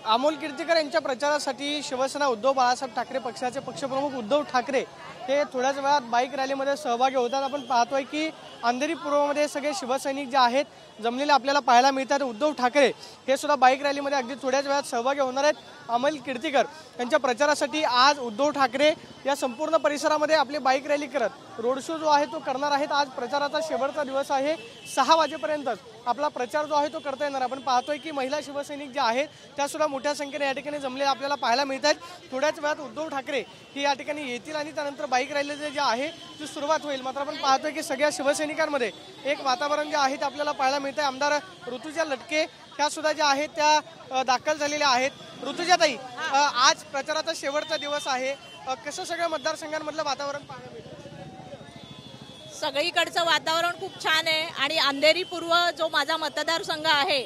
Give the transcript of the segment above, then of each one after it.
अमोल कीर्तीकर यांच्या प्रचारासाठी शिवसेना उद्धव बाळासाहेब ठाकरे पक्षाचे पक्षप्रमुख उद्धव ठाकरे हे थोड्याच वेळात बाईक रॅलीमध्ये सहभागी होतात। आपण पाहतोय की अंधेरी पूर्वमध्ये सगळे शिवसैनिक जे आहेत जमलेले आपल्याला पाहायला मिळतात। उद्धव ठाकरे हे सुद्धा बाईक रॅलीमध्ये अगदी थोड्याच वेळात सहभागी होणार आहेत। अमोल कीर्तीकर यांच्या प्रचारासाठी आज उद्धव ठाकरे या संपूर्ण परिसरामध्ये आपली बाईक रॅली करत रोड शो जो आहे तो करणार आहेत। आज प्रचाराचा शेवटचा दिवस आहे, 6 वाजेपर्यंत आपला प्रचार जो आहे तो करता येणार। आपण पाहतोय की महिला शिवसैनिक जे आहेत त्या सुद्धा मोठ्या संख्येने या ठिकाणी जमले आपल्याला पाहायला मिळतात। थोड्याच वेळात उद्धव ठाकरे ही या ठिकाणी येतील आणि त्यानंतर बाईक रॅलीची जी आहे ती सुरुवात होईल। मात्र आपण पाहतोय की सगळ्या शिवसैनिकांमध्ये एक वातावरण जे आहे ते आपल्याला पाहायला मिळतंय। आमदार ऋतुजा लटके ह्या सुद्धा ज्या आहेत त्या दाखल झालेल्या आहेत। ऋतुजाताई, आज प्रचाराचा शेवटचा दिवस आहे, कसं सगळ्या मतदारसंघांमधलं वातावरण पाहायला मिळतं? सगळीकडचं वातावरण खूप छान आहे आणि अंधेरी पूर्व जो माझा मतदारसंघ आहे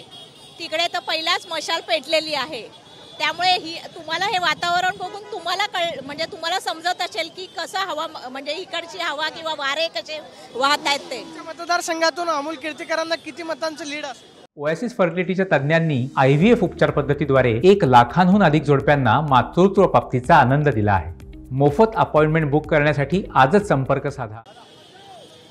तिकडे तर पहिलाच मशाल पेटलेली आहे। त्यामुळे तुम्हाला हे वातावरण बघून तुम्हाला म्हणजे तुम्हाला समजत असेल की कसं हवा म्हणजे इकडची हवा किंवा वारे कसे वाहत आहेत ते। मतदारसंघातून अमोल कीर्तीकरांना किती मतांचं लीड असेल? ओएसिस फर्टिलिटीच्या तज्ञांनी IVF उपचार पद्धतीद्वारे 1 लाखांहून अधिक जोडप्यांना मातृत्व प्राप्तीचा आनंद दिला आहे। मोफत अपॉइंटमेंट बुक करण्यासाठी आजच संपर्क साधा।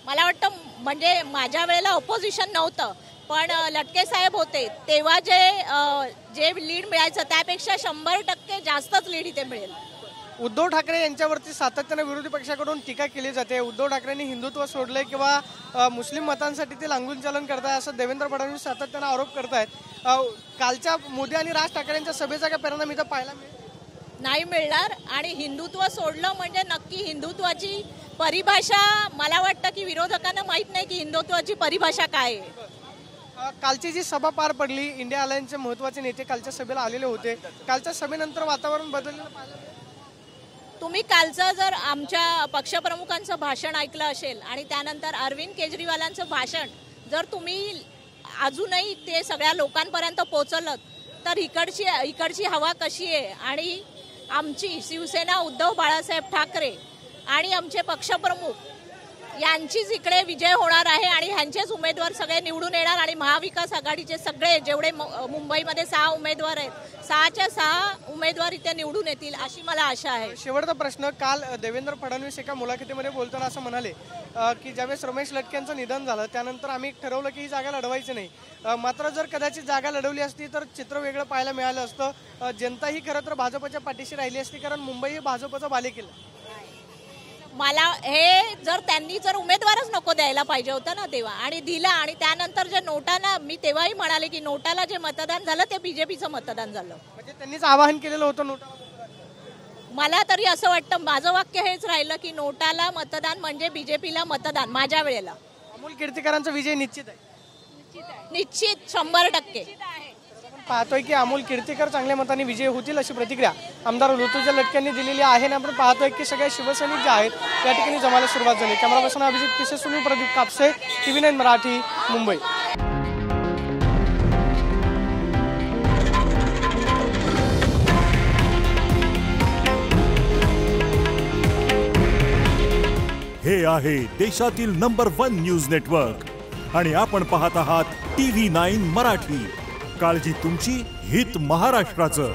मला वाटतं म्हणजे माझ्या वेळेला ऑपोजिशन नव्हतं, पण लटके साहेब होते तेव्हा जे लीड मिळायचं त्यापेक्षा 100% जास्तच लीड इथे मिळेल। उद्धव ठाकरे यांच्यावरती सातत्याने विरोधी पक्षाकडून टीका केली जाते। उद्धव ठाकरेंनी हिंदुत्व सोडले किंवा मुस्लिम मतांसाठी ते लांगून चालन करताय असं देवेंद्र फडणवीस सातत्याने आरोप करतायत। कालच्या मोदी आणि राज ठाकरेंच्या सभेचा काय परिणाम इथं पाहायला नाही मिळणार आणि हिंदुत्व सोडलं म्हणजे नक्की हिंदुत्वाची परिभाषा मला वाटतं की विरोधकांना माहित नाही की हिंदुत्वाची परिभाषा काय आहे। कालची जी सभा पार पडली, इंडिया अलायन्सचे महत्त्वाचे नेते कालच्या सभेला आलेले होते, कालच्या सभेनंतर वातावरण बदललेलं पाहायला मिळालं। तुम्ही कालचं जर आमच्या पक्षप्रमुखांचं भाषण ऐकलं असेल आणि त्यानंतर अरविंद केजरीवालांचं भाषण जर तुम्ही अजूनही ते सगळ्या लोकांपर्यंत पोहोचलं तर इकडची हवा कशी आहे आणि आमची शिवसेना उद्धव बाळासाहेब ठाकरे आणि आमचे पक्षप्रमुख यांचीच इकडे विजय होणार आहे आणि ह्यांचेच उमेदवार सगळे निवडून येणार आणि महाविकास आघाडीचे सगळे जेवढे मुंबईमध्ये 6 उमेदवार आहेत 6च्या 6 उमेदवार इथे निवडून येतील अशी मला आशा आहे। शेवटचा प्रश्न, काल देवेंद्र फडणवीस एका मुलाखतीमध्ये बोलताना असं म्हणाले की ज्यावेळेस रमेश लटके यांचं निधन झालं त्यानंतर आम्ही ठरवलं की ही जागा लढवायची नाही, मात्र जर कदाचित जागा लढवली असती तर चित्र वेगळं पाहायला मिळालं असतं। जनता ही खरं तर भाजपच्या पाठीशी राहिली असती, कारण मुंबई ही भाजपचा बालेकिल्ला। मला हे जर त्यांनी उमेदवारच नको द्यायला पाहिजे होतं ना तेव्हा, आणि दिला आणि त्यानंतर जे नोटाला मी तेव्हाही म्हणाले की नोटाला जे मतदान झालं ते बीजेपीचं मतदान झालं, म्हणजे त्यांनीच आवाहन केलेलं होतं नोटा। मला तरी असं वाटतं, माझं वाक्य हेच राहिलं की नोटाला मतदान म्हणजे बीजेपीला मतदान माझ्या वेळेला। अमोल कीर्तीकरांचा विजय निश्चित आहे, निश्चित 100%। पाहतोय की अमोल कीर्तीकर चांगल्या मताने विजय होतील अशी प्रतिक्रिया आमदार ऋतुजा लटके यांनी दिलेली आहे। आणि आपण पाहतोय की सगळे शिवसैनिक जे आहेत त्या ठिकाणी जमायला सुरुवात झाली। कॅमेरा पर्सन अभिजित पिसे, सुनील प्रदीप कापसे, TV9 मराठी, मुंबई। हे आहे देशातील नंबर 1 न्यूज नेटवर्क आणि आपण पाहत आहात TV9 मराठी। काळजी तुमची, हित महाराष्ट्राचं।